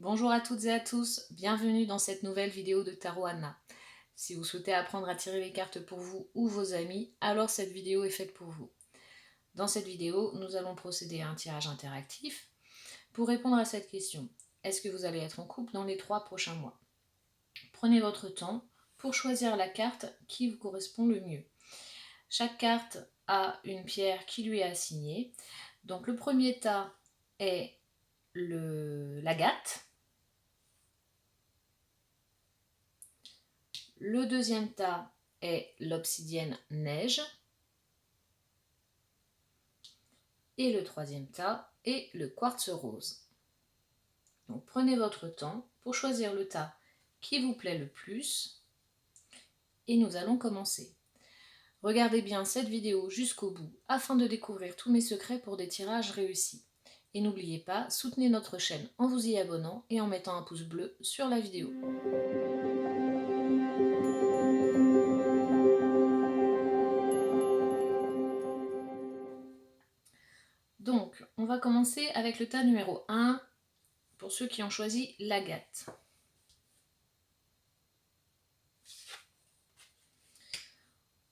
Bonjour à toutes et à tous, bienvenue dans cette nouvelle vidéo de Tarot Anna. Si vous souhaitez apprendre à tirer les cartes pour vous ou vos amis, alors cette vidéo est faite pour vous. Dans cette vidéo, nous allons procéder à un tirage interactif pour répondre à cette question. Est-ce que vous allez être en couple dans les 3 prochains mois? Prenez votre temps pour choisir la carte qui vous correspond le mieux. Chaque carte a une pierre qui lui est assignée. Donc le premier tas est l'agate. Le deuxième tas est l'obsidienne neige. Et le troisième tas est le quartz rose. Donc prenez votre temps pour choisir le tas qui vous plaît le plus. Et nous allons commencer. Regardez bien cette vidéo jusqu'au bout afin de découvrir tous mes secrets pour des tirages réussis. Et n'oubliez pas, soutenez notre chaîne en vous y abonnant et en mettant un pouce bleu sur la vidéo. Donc, on va commencer avec le tas numéro 1 pour ceux qui ont choisi l'agate.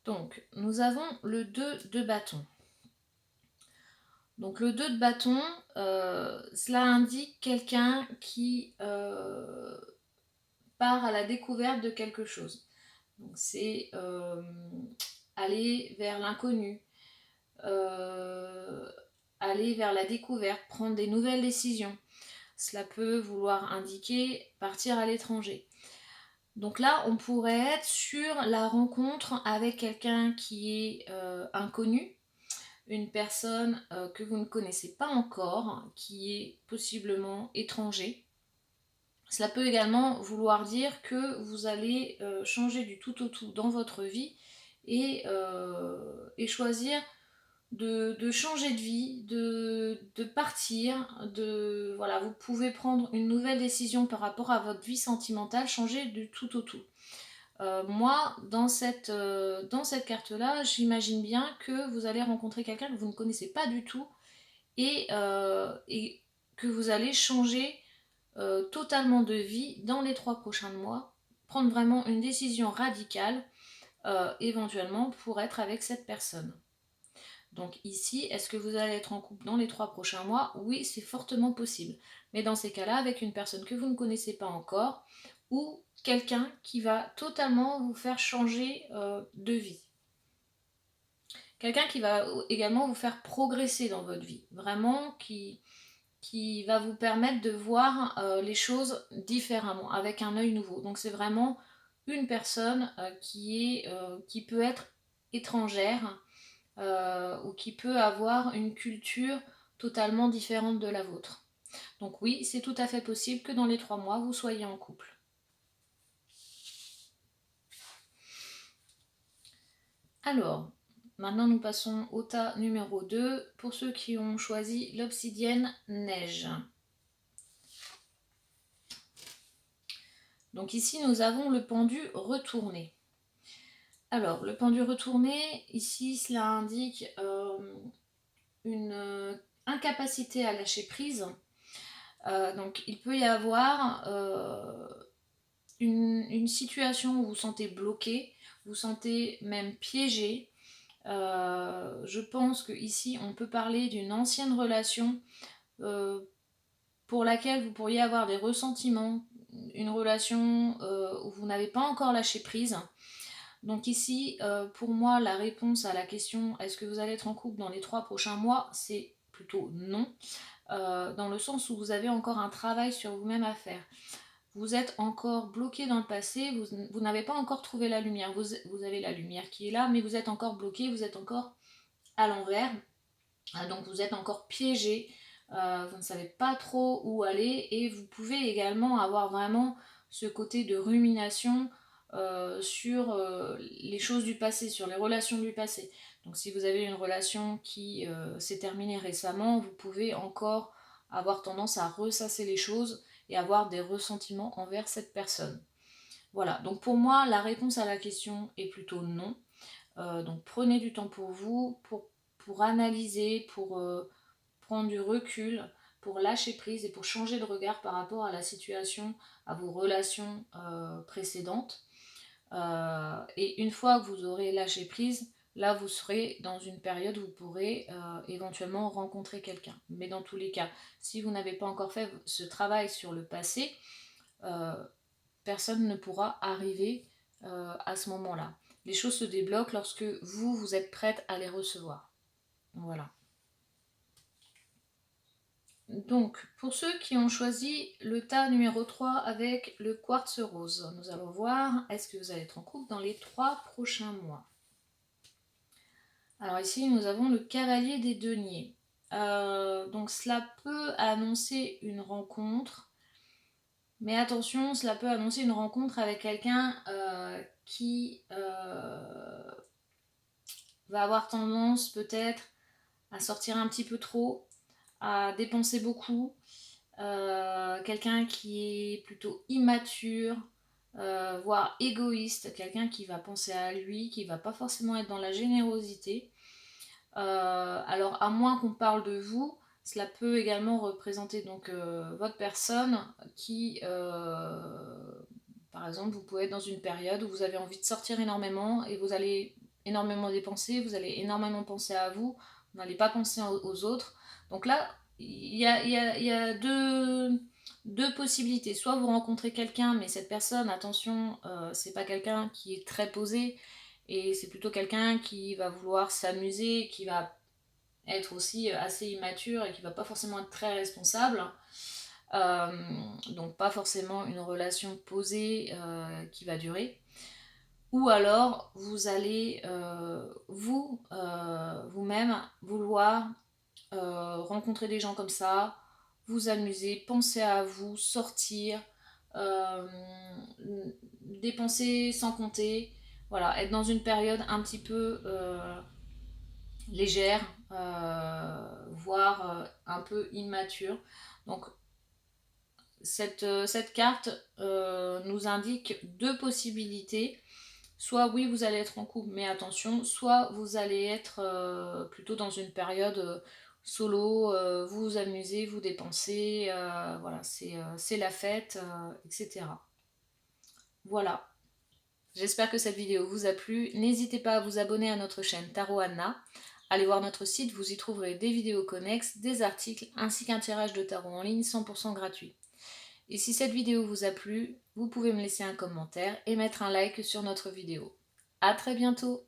Donc, nous avons le 2 de bâton. Donc, le 2 de bâton, cela indique quelqu'un qui part à la découverte de quelque chose. Donc, c'est aller vers l'inconnu, aller vers la découverte, prendre des nouvelles décisions. Cela peut vouloir indiquer partir à l'étranger. Donc là, on pourrait être sur la rencontre avec quelqu'un qui est inconnu, une personne que vous ne connaissez pas encore, qui est possiblement étranger. Cela peut également vouloir dire que vous allez changer du tout au tout dans votre vie et choisir de changer de vie, de partir, voilà, vous pouvez prendre une nouvelle décision par rapport à votre vie sentimentale, changer du tout au tout. Moi, dans cette carte-là, j'imagine bien que vous allez rencontrer quelqu'un que vous ne connaissez pas du tout et que vous allez changer totalement de vie dans les 3 prochains mois, prendre vraiment une décision radicale, éventuellement pour être avec cette personne. Donc ici, est-ce que vous allez être en couple dans les 3 prochains mois? Oui, c'est fortement possible. Mais dans ces cas-là, avec une personne que vous ne connaissez pas encore, ou quelqu'un qui va totalement vous faire changer de vie. Quelqu'un qui va également vous faire progresser dans votre vie. Vraiment, qui va vous permettre de voir les choses différemment, avec un œil nouveau. Donc c'est vraiment une personne qui peut être étrangère, ou qui peut avoir une culture totalement différente de la vôtre. Donc oui, c'est tout à fait possible que dans les 3 mois, vous soyez en couple. Alors, maintenant nous passons au tas numéro 2 pour ceux qui ont choisi l'obsidienne neige. Donc ici, nous avons le pendu retourné. Alors, le pendu retourné, ici, cela indique une incapacité à lâcher prise. Donc, il peut y avoir une situation où vous vous sentez bloqué, vous vous sentez même piégé. Je pense qu'ici, on peut parler d'une ancienne relation pour laquelle vous pourriez avoir des ressentiments, une relation où vous n'avez pas encore lâché prise. Donc ici, pour moi, la réponse à la question est-ce que vous allez être en couple dans les 3 prochains mois, c'est plutôt non, dans le sens où vous avez encore un travail sur vous-même à faire. Vous êtes encore bloqué dans le passé, vous n'avez pas encore trouvé la lumière, vous avez la lumière qui est là, mais vous êtes encore bloqué, vous êtes encore à l'envers, donc vous êtes encore piégé, vous ne savez pas trop où aller, et vous pouvez également avoir vraiment ce côté de rumination sur les choses du passé, sur les relations du passé. Donc si vous avez une relation qui s'est terminée récemment, vous pouvez encore avoir tendance à ressasser les choses et avoir des ressentiments envers cette personne. Voilà, donc pour moi, la réponse à la question est plutôt non. Donc prenez du temps pour vous, pour analyser, pour prendre du recul, pour lâcher prise et pour changer de regard par rapport à la situation, à vos relations précédentes. Et une fois que vous aurez lâché prise, là vous serez dans une période où vous pourrez éventuellement rencontrer quelqu'un. Mais dans tous les cas, si vous n'avez pas encore fait ce travail sur le passé, personne ne pourra arriver à ce moment-là. Les choses se débloquent lorsque vous êtes prête à les recevoir. Voilà. Donc, pour ceux qui ont choisi le tas numéro 3 avec le quartz rose, nous allons voir, est-ce que vous allez être en couple dans les 3 prochains mois? Alors ici, nous avons le cavalier des deniers. Donc cela peut annoncer une rencontre, mais attention, cela peut annoncer une rencontre avec quelqu'un qui va avoir tendance peut-être à sortir un petit peu trop, à dépenser beaucoup, quelqu'un qui est plutôt immature, voire égoïste, quelqu'un qui va penser à lui, qui va pas forcément être dans la générosité. Alors à moins qu'on parle de vous, cela peut également représenter donc votre personne qui, par exemple, vous pouvez être dans une période où vous avez envie de sortir énormément et vous allez énormément dépenser, vous allez énormément penser à vous, vous n'allez pas penser aux autres. Donc là, il y a deux possibilités. Soit vous rencontrez quelqu'un, mais cette personne, attention, c'est pas quelqu'un qui est très posé, et c'est plutôt quelqu'un qui va vouloir s'amuser, qui va être aussi assez immature et qui va pas forcément être très responsable. Donc pas forcément une relation posée qui va durer. Ou alors vous allez vous-même vouloir rencontrer des gens comme ça, vous amuser, penser à vous, sortir, euh, dépenser sans compter, voilà, être dans une période un petit peu légère, voire un peu immature. Donc cette carte nous indique deux possibilités. Soit oui, vous allez être en couple, mais attention, soit vous allez être plutôt dans une période solo, vous vous amusez, vous dépensez, voilà, c'est la fête, etc. Voilà. J'espère que cette vidéo vous a plu. N'hésitez pas à vous abonner à notre chaîne Tarot Anna. Allez voir notre site, vous y trouverez des vidéos connexes, des articles, ainsi qu'un tirage de tarot en ligne 100% gratuit. Et si cette vidéo vous a plu, vous pouvez me laisser un commentaire et mettre un like sur notre vidéo. A très bientôt!